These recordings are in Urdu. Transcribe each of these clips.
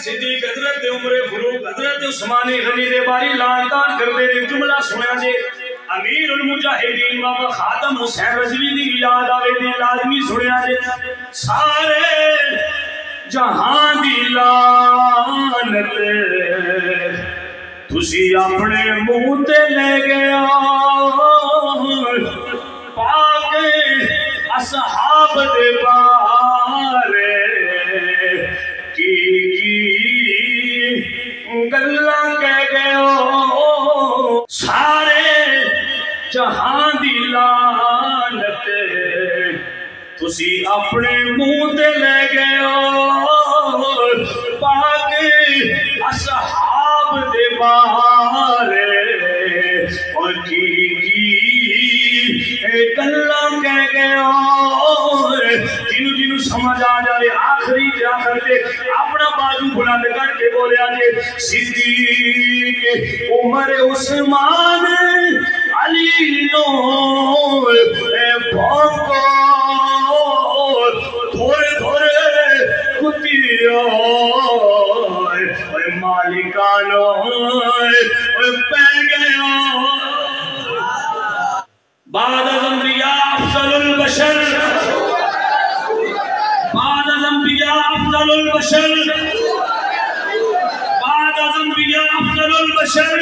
صدیق حضرت عمر فاروق حضرت عثمان غنی دے باری لان تان کردے نے جملہ سنیا جے امیر المجاہدین بابا خاتم حسین رضوی دی یاد آوے دی لازمی سنیا جے سارے جہاں دی لانت تسی اپنے منہ تے لے گیا پاک اصحاب دے بارے کی گلہ کہہ گئے سارے جہاں دی لانت تسی اپنے منہ تے لے گئے پاک اصحاب دے بارے اور کی گلہ کہہ گئے جنو سمجھ آ جائے آخری آخر تے اپنا بازو بلند کر کے بولے آجے صدیق عمر عثمان علی نو بھونکو تھوڑے تھوڑے کتیا مالکانو پہ گیا بعد از انبیاء افضل البشر بعد از انبیاء افضل البشر بعد از انبیاء افضل البشر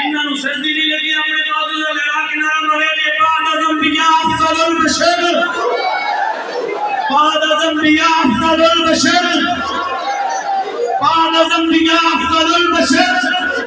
انہوں سردی نہیں لگی اپنے بازو لگا کنارہ مرے لئے بعد از انبیاء افضل البشر بعد از انبیاء افضل البشر بعد از انبیاء افضل البشر